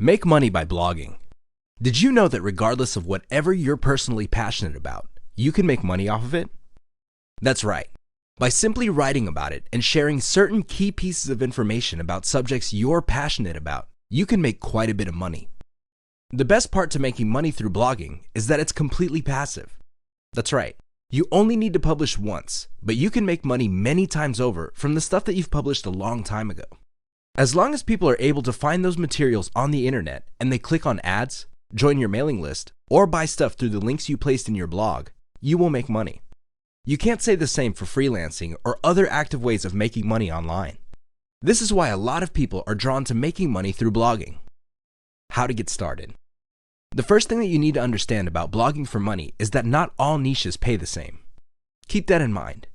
Make money by blogging. Did you know that regardless of whatever you're personally passionate about, you can make money off of it? That's right. By simply writing about it and sharing certain key pieces of information about subjects you're passionate about, you can make quite a bit of money. The best part to making money through blogging is that it's completely passive. That's right. You only need to publish once, but you can make money many times over from the stuff that you've published a long time ago. As long as people are able to find those materials on the internet and they click on ads, join your mailing list, or buy stuff through the links you placed in your blog, you will make money. You can't say the same for freelancing or other active ways of making money online. This is why a lot of people are drawn to making money through blogging. How to get started. The first thing that you need to understand about blogging for money is that not all niches pay the same. Keep that in mind.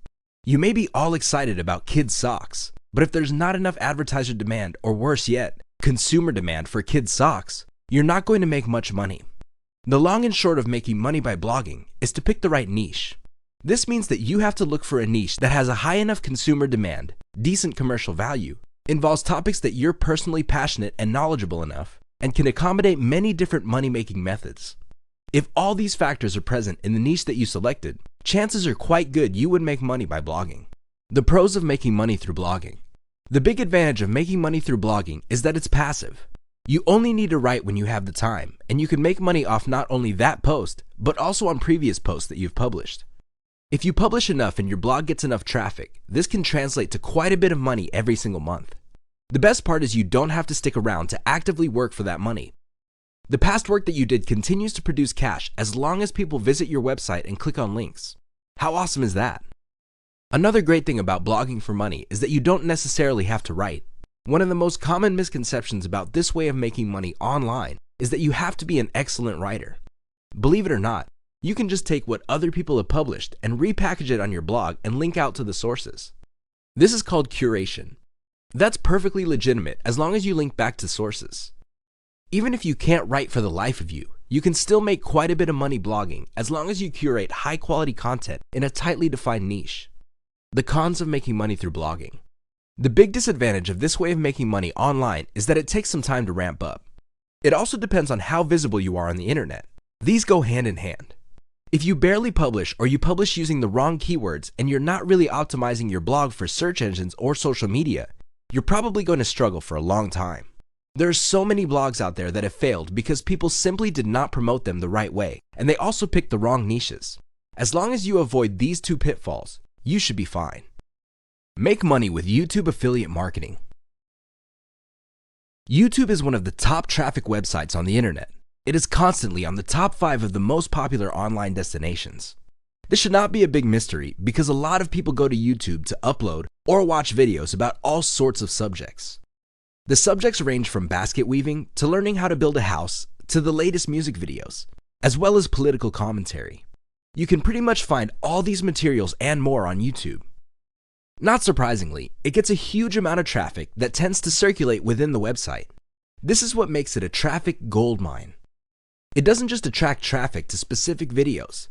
You may be all excited about kids' socks, but if there's not enough advertiser demand, or worse yet, consumer demand for kids' socks, you're not going to make much money. The long and short of making money by blogging is to pick the right niche. This means that you have to look for a niche that has a high enough consumer demand, decent commercial value, involves topics that you're personally passionate and knowledgeable enough, and can accommodate many different money-making methods. If all these factors are present in the niche that you selected, chances are quite good you would make money by blogging. The pros of making money through blogging. The big advantage of making money through blogging is that it's passive. You only need to write when you have the time, and you can make money off not only that post, but also on previous posts that you've published. If you publish enough and your blog gets enough traffic, this can translate to quite a bit of money every single month. The best part is you don't have to stick around to actively work for that money. The past work that you did continues to produce cash as long as people visit your website and click on links. How awesome is that? Another great thing about blogging for money is that you don't necessarily have to write. One of the most common misconceptions about this way of making money online is that you have to be an excellent writer. Believe it or not, you can just take what other people have published and repackage it on your blog and link out to the sources. This is called curation. That's perfectly legitimate as long as you link back to sources. Even if you can't write for the life of you, you can still make quite a bit of money blogging as long as you curate high-quality content in a tightly defined niche. The cons of making money through blogging. The big disadvantage of this way of making money online is that it takes some time to ramp up. It also depends on how visible you are on the internet. These go hand in hand. If you barely publish or you publish using the wrong keywords and you're not really optimizing your blog for search engines or social media, you're probably going to struggle for a long time. There are so many blogs out there that have failed because people simply did not promote them the right way, and they also picked the wrong niches. As long as you avoid these two pitfalls, you should be fine. Make money with YouTube affiliate marketing. YouTube is one of the top traffic websites on the internet. It is constantly on the top 5 of the most popular online destinations. This should not be a big mystery because a lot of people go to YouTube to upload or watch videos about all sorts of subjects. The subjects range from basket weaving to learning how to build a house to the latest music videos, as well as political commentary. You can pretty much find all these materials and more on YouTube. Not surprisingly, it gets a huge amount of traffic that tends to circulate within the website. This is what makes it a traffic goldmine. It doesn't just attract traffic to specific videos.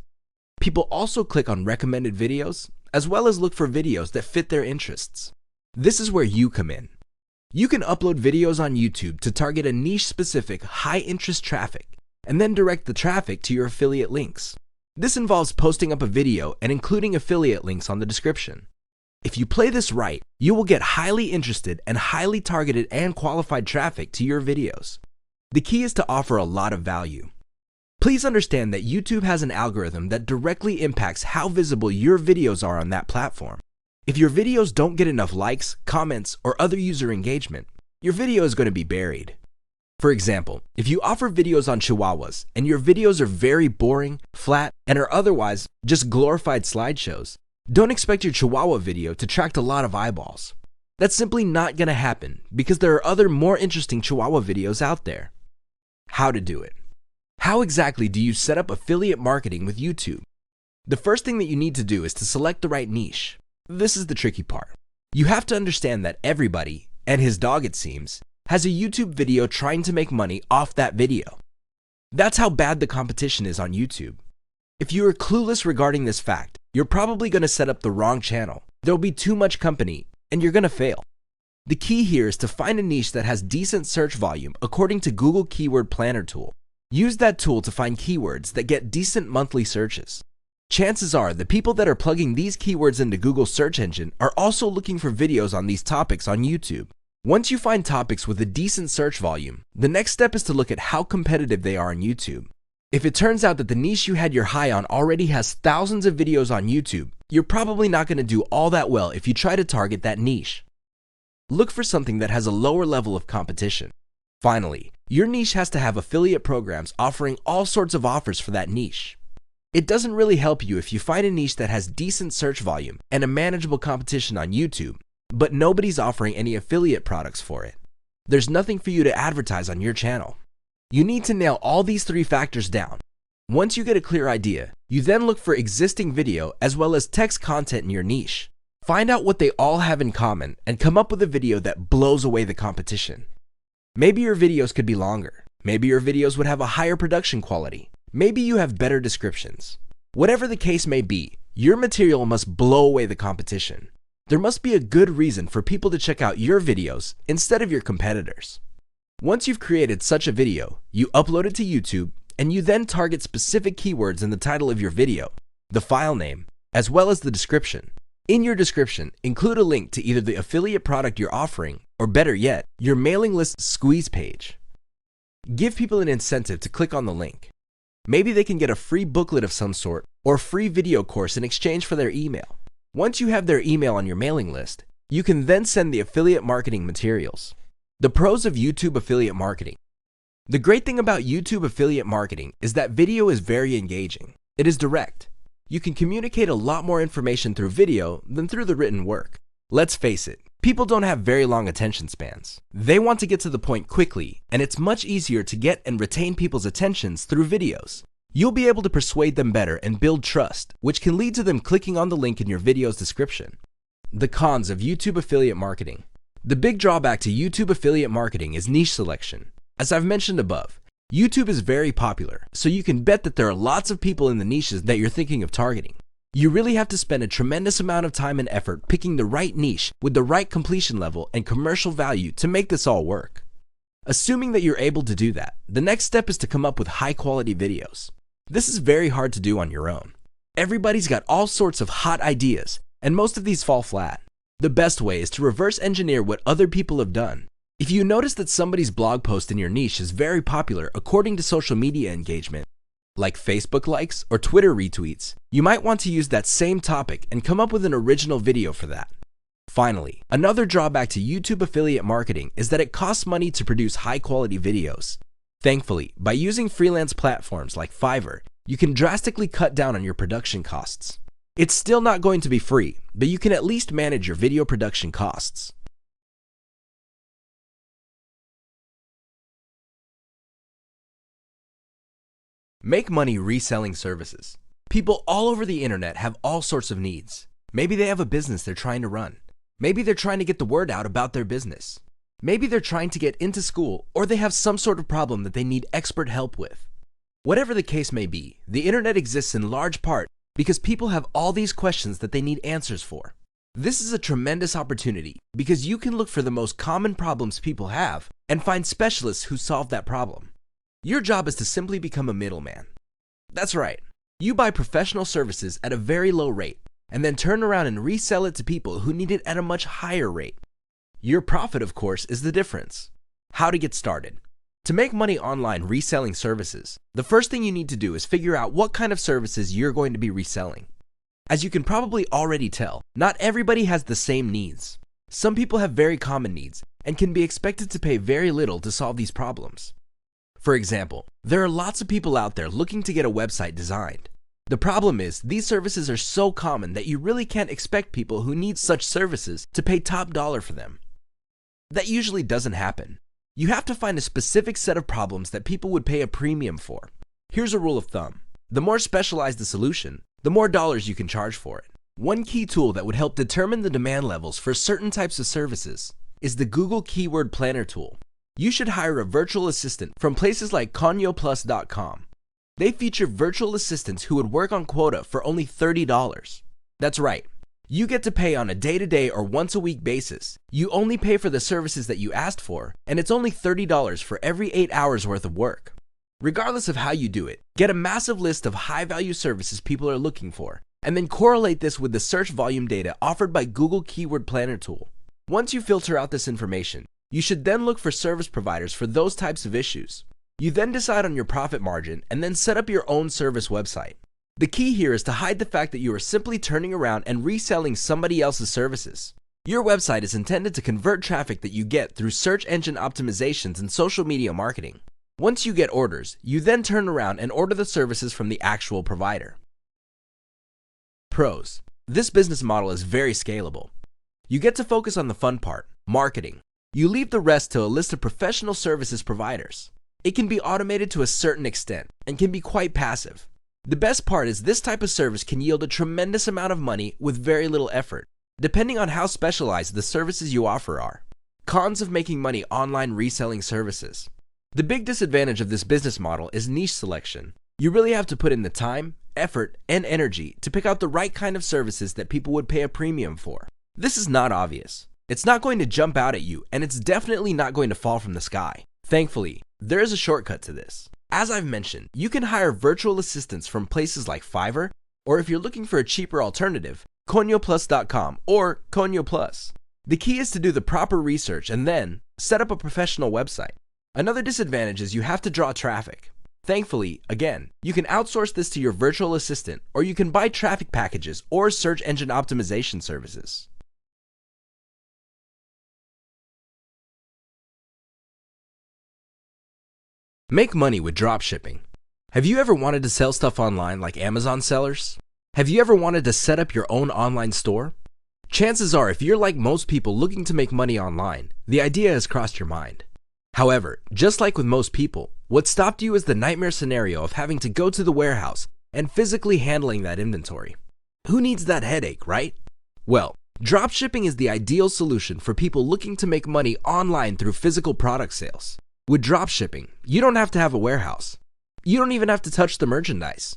People also click on recommended videos, as well as look for videos that fit their interests. This is where you come in. You can upload videos on YouTube to target a niche-specific, high-interest traffic, and then direct the traffic to your affiliate links. This involves posting up a video and including affiliate links on the description. If you play this right, you will get highly interested and highly targeted and qualified traffic to your videos. The key is to offer a lot of value. Please understand that YouTube has an algorithm that directly impacts how visible your videos are on that platform. If your videos don't get enough likes, comments, or other user engagement, your video is going to be buried. For example, if you offer videos on chihuahuas and your videos are very boring, flat, and are otherwise just glorified slideshows, don't expect your chihuahua video to attract a lot of eyeballs. That's simply not going to happen because there are other more interesting chihuahua videos out there. How to do it. How exactly do you set up affiliate marketing with YouTube? The first thing that you need to do is to select the right niche. This is the tricky part. You have to understand that everybody, and his dog it seems, has a YouTube video trying to make money off that video. That's how bad the competition is on YouTube. If you are clueless regarding this fact, you're probably going to set up the wrong channel. There'll be too much company, and you're going to fail. The key here is to find a niche that has decent search volume according to Google Keyword Planner tool. Use that tool to find keywords that get decent monthly searches. Chances are the people that are plugging these keywords into Google's search engine are also looking for videos on these topics on YouTube. Once you find topics with a decent search volume, the next step is to look at how competitive they are on YouTube. If it turns out that the niche you had your eye on already has thousands of videos on YouTube, you're probably not going to do all that well if you try to target that niche. Look for something that has a lower level of competition. Finally, your niche has to have affiliate programs offering all sorts of offers for that niche. It doesn't really help you if you find a niche that has decent search volume and a manageable competition on YouTube, but nobody's offering any affiliate products for it. There's nothing for you to advertise on your channel. You need to nail all these three factors down. Once you get a clear idea, you then look for existing video as well as text content in your niche. Find out what they all have in common and come up with a video that blows away the competition. Maybe your videos could be longer. Maybe your videos would have a higher production quality. Maybe you have better descriptions. Whatever the case may be, your material must blow away the competition. There must be a good reason for people to check out your videos instead of your competitors. Once you've created such a video, you upload it to YouTube and you then target specific keywords in the title of your video, the file name, as well as the description. In your description, include a link to either the affiliate product you're offering, or better yet, your mailing list squeeze page. Give people an incentive to click on the link. Maybe they can get a free booklet of some sort or a free video course in exchange for their email. Once you have their email on your mailing list, you can then send the affiliate marketing materials. The pros of YouTube affiliate marketing. The great thing about YouTube affiliate marketing is that video is very engaging. It is direct. You can communicate a lot more information through video than through the written work. Let's face it, people don't have very long attention spans. They want to get to the point quickly, and it's much easier to get and retain people's attentions through videos. You'll be able to persuade them better and build trust, which can lead to them clicking on the link in your video's description. The cons of YouTube affiliate marketing. The big drawback to YouTube affiliate marketing is niche selection. As I've mentioned above, YouTube is very popular, so you can bet that there are lots of people in the niches that you're thinking of targeting. You really have to spend a tremendous amount of time and effort picking the right niche with the right completion level and commercial value to make this all work. Assuming that you're able to do that, the next step is to come up with high-quality videos. This is very hard to do on your own. Everybody's got all sorts of hot ideas, and most of these fall flat. The best way is to reverse engineer what other people have done. If you notice that somebody's blog post in your niche is very popular according to social media engagement, like Facebook likes or Twitter retweets, you might want to use that same topic and come up with an original video for that. Finally, another drawback to YouTube affiliate marketing is that it costs money to produce high-quality videos. Thankfully, by using freelance platforms like Fiverr, you can drastically cut down on your production costs. It's still not going to be free, but you can at least manage your video production costs. Make money reselling services. People all over the internet have all sorts of needs. Maybe they have a business they're trying to run. Maybe they're trying to get the word out about their business. Maybe they're trying to get into school, or they have some sort of problem that they need expert help with. Whatever the case may be, the internet exists in large part because people have all these questions that they need answers for. This is a tremendous opportunity because you can look for the most common problems people have and find specialists who solve that problem. Your job is to simply become a middleman. That's right. You buy professional services at a very low rate and then turn around and resell it to people who need it at a much higher rate. Your profit, of course, is the difference. How to get started. To make money online reselling services, the first thing you need to do is figure out what kind of services you're going to be reselling. As you can probably already tell, not everybody has the same needs. Some people have very common needs and can be expected to pay very little to solve these problems. For example, there are lots of people out there looking to get a website designed. The problem is, these services are so common that you really can't expect people who need such services to pay top dollar for them. That usually doesn't happen. You have to find a specific set of problems that people would pay a premium for. Here's a rule of thumb. The more specialized the solution, the more dollars you can charge for it. One key tool that would help determine the demand levels for certain types of services is the Google Keyword Planner tool. You should hire a virtual assistant from places like conyoplus.com. They feature virtual assistants who would work on quota for only $30. That's right. You get to pay on a day-to-day or once-a-week basis. You only pay for the services that you asked for, and it's only $30 for every 8 hours worth of work. Regardless of how you do it, get a massive list of high-value services people are looking for, and then correlate this with the search volume data offered by Google Keyword Planner tool. Once you filter out this information, you should then look for service providers for those types of issues. You then decide on your profit margin and then set up your own service website. The key here is to hide the fact that you are simply turning around and reselling somebody else's services. Your website is intended to convert traffic that you get through search engine optimizations and social media marketing. Once you get orders, you then turn around and order the services from the actual provider. Pros: this business model is very scalable. You get to focus on the fun part, marketing. You leave the rest to a list of professional services providers. It can be automated to a certain extent and can be quite passive. The best part is this type of service can yield a tremendous amount of money with very little effort, depending on how specialized the services you offer are. Cons of making money online reselling services. The big disadvantage of this business model is niche selection. You really have to put in the time, effort, and energy to pick out the right kind of services that people would pay a premium for. This is not obvious. It's not going to jump out at you, and it's definitely not going to fall from the sky. Thankfully, there is a shortcut to this. As I've mentioned, you can hire virtual assistants from places like Fiverr, or if you're looking for a cheaper alternative, conyoplus.com or Conyo Plus. The key is to do the proper research and then set up a professional website. Another disadvantage is you have to draw traffic. Thankfully, again, you can outsource this to your virtual assistant, or you can buy traffic packages or search engine optimization services. Make money with dropshipping. Have you ever wanted to sell stuff online like Amazon sellers? Have you ever wanted to set up your own online store? Chances are, if you're like most people looking to make money online, the idea has crossed your mind. However, just like with most people, what stopped you is the nightmare scenario of having to go to the warehouse and physically handling that inventory. Who needs that headache, right? Well, dropshipping is the ideal solution for people looking to make money online through physical product sales. With dropshipping, you don't have to have a warehouse. You don't even have to touch the merchandise.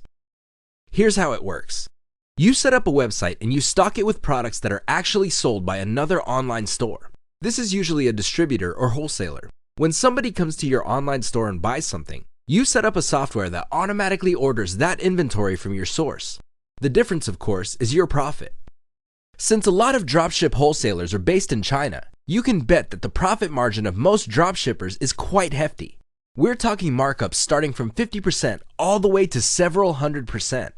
Here's how it works. You set up a website and you stock it with products that are actually sold by another online store. This is usually a distributor or wholesaler. When somebody comes to your online store and buys something, you set up a software that automatically orders that inventory from your source. The difference, of course, is your profit. Since a lot of dropship wholesalers are based in China, you can bet that the profit margin of most dropshippers is quite hefty. We're talking markups starting from 50% all the way to several 100%.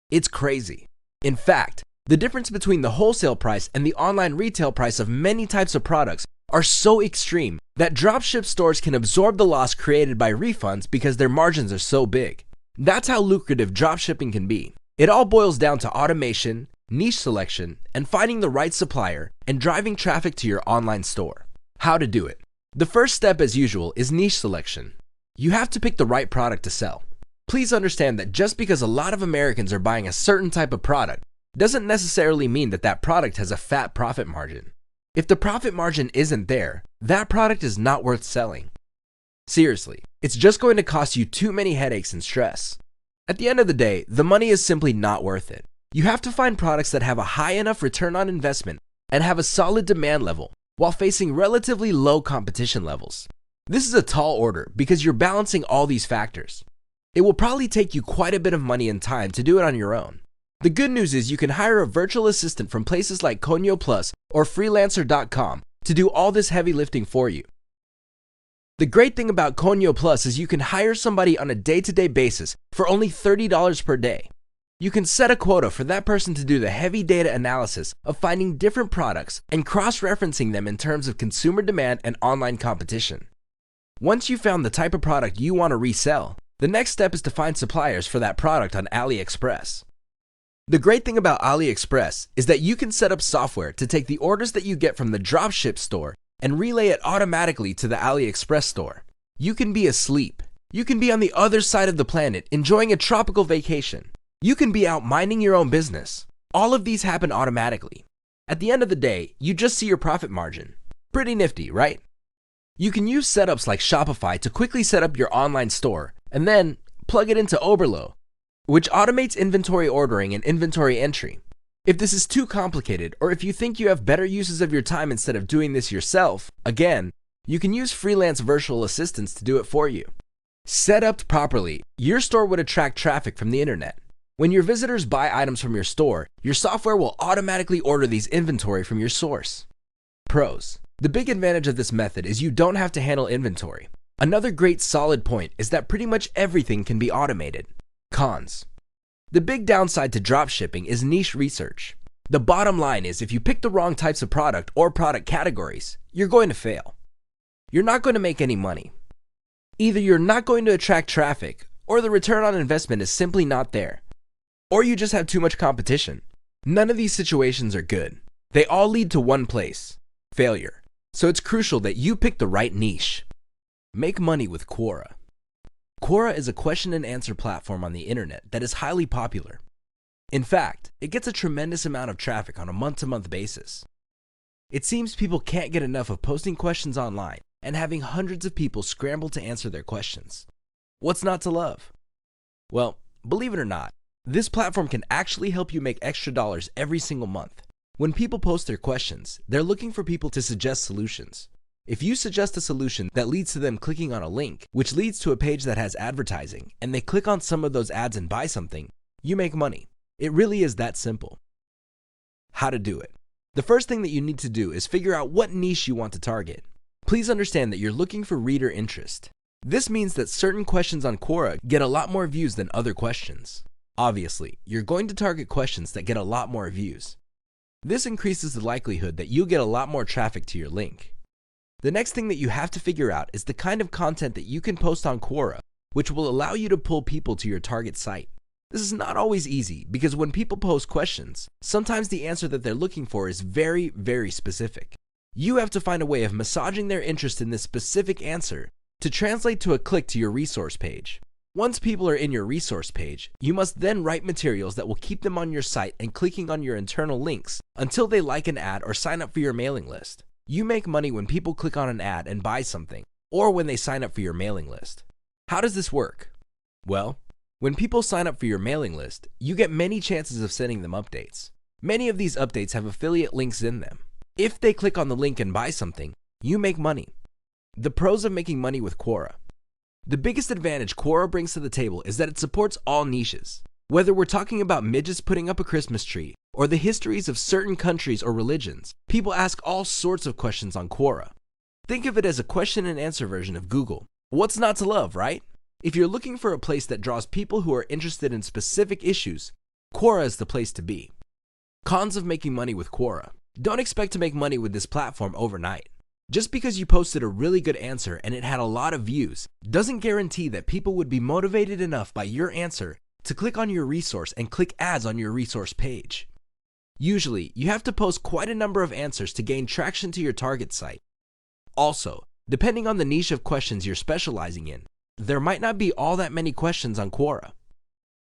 It's crazy. In fact, the difference between the wholesale price and the online retail price of many types of products are so extreme that dropship stores can absorb the loss created by refunds because their margins are so big. That's how lucrative dropshipping can be. It all boils down to automation, niche selection, and finding the right supplier and driving traffic to your online store. How to do it. The first step, as usual, is niche selection. You have to pick the right product to sell. Please understand that just because a lot of Americans are buying a certain type of product doesn't necessarily mean that that product has a fat profit margin. If the profit margin isn't there, that product is not worth selling. Seriously, it's just going to cost you too many headaches and stress. At the end of the day, the money is simply not worth it. You have to find products that have a high enough return on investment and have a solid demand level while facing relatively low competition levels. This is a tall order because you're balancing all these factors. It will probably take you quite a bit of money and time to do it on your own. The good news is you can hire a virtual assistant from places like Conyo Plus or freelancer.com to do all this heavy lifting for you. The great thing about Conyo Plus is you can hire somebody on a day-to-day basis for only $30 per day. You can set a quota for that person to do the heavy data analysis of finding different products and cross-referencing them in terms of consumer demand and online competition. Once you've found the type of product you want to resell, the next step is to find suppliers for that product on AliExpress. The great thing about AliExpress is that you can set up software to take the orders that you get from the dropship store and relay it automatically to the AliExpress store. You can be asleep. You can be on the other side of the planet enjoying a tropical vacation. You can be out minding your own business. All of these happen automatically. At the end of the day, you just see your profit margin. Pretty nifty, right? You can use setups like Shopify to quickly set up your online store and then plug it into Oberlo, which automates inventory ordering and inventory entry. If this is too complicated, or if you think you have better uses of your time instead of doing this yourself, again, you can use freelance virtual assistants to do it for you. Set up properly, your store would attract traffic from the internet. When your visitors buy items from your store, your software will automatically order these inventory from your source. Pros. The big advantage of this method is you don't have to handle inventory. Another great solid point is that pretty much everything can be automated. Cons. The big downside to dropshipping is niche research. The bottom line is if you pick the wrong types of product or product categories, you're going to fail. You're not going to make any money. Either you're not going to attract traffic, or the return on investment is simply not there. Or you just have too much competition. None of these situations are good. They all lead to one place: failure. So it's crucial that you pick the right niche. Make money with Quara. Quora is a question and answer platform on the internet that is highly popular. In fact, it gets a tremendous amount of traffic on a month-to-month basis. It seems people can't get enough of posting questions online and having hundreds of people scramble to answer their questions. What's not to love? Well, believe it or not, this platform can actually help you make extra dollars every single month. When people post their questions, they're looking for people to suggest solutions. If you suggest a solution that leads to them clicking on a link, which leads to a page that has advertising, and they click on some of those ads and buy something, you make money. It really is that simple. How to do it. The first thing that you need to do is figure out what niche you want to target. Please understand that you're looking for reader interest. This means that certain questions on Quora get a lot more views than other questions. Obviously, you're going to target questions that get a lot more views. This increases the likelihood that you'll get a lot more traffic to your link. The next thing that you have to figure out is the kind of content that you can post on Quora, which will allow you to pull people to your target site. This is not always easy because when people post questions, sometimes the answer that they're looking for is very, very specific. You have to find a way of massaging their interest in this specific answer to translate to a click to your resource page. Once people are in your resource page, you must then write materials that will keep them on your site and clicking on your internal links until they like an ad or sign up for your mailing list. You make money when people click on an ad and buy something, or when they sign up for your mailing list. How does this work? Well, when people sign up for your mailing list, you get many chances of sending them updates. Many of these updates have affiliate links in them. If they click on the link and buy something, you make money. The pros of making money with Quora. The biggest advantage Quora brings to the table is that it supports all niches. Whether we're talking about midgets putting up a Christmas tree, or the histories of certain countries or religions, people ask all sorts of questions on Quora. Think of it as a question and answer version of Google. What's not to love, right? If you're looking for a place that draws people who are interested in specific issues, Quora is the place to be. Cons of making money with Quora. Don't expect to make money with this platform overnight. Just because you posted a really good answer and it had a lot of views doesn't guarantee that people would be motivated enough by your answer to click on your resource and click ads on your resource page. Usually, you have to post quite a number of answers to gain traction to your target site. Also, depending on the niche of questions you're specializing in, there might not be all that many questions on Quora.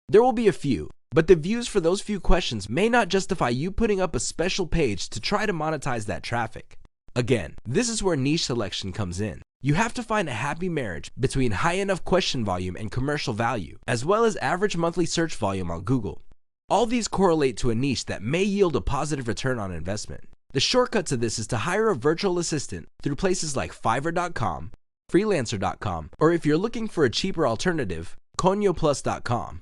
There will be a few, but the views for those few questions may not justify you putting up a special page to try to monetize that traffic. Again, this is where niche selection comes in. You have to find a happy marriage between high enough question volume and commercial value, as well as average monthly search volume on Google. All these correlate to a niche that may yield a positive return on investment. The shortcut to this is to hire a virtual assistant through places like Fiverr.com, Freelancer.com, or if you're looking for a cheaper alternative, ConyoPlus.com.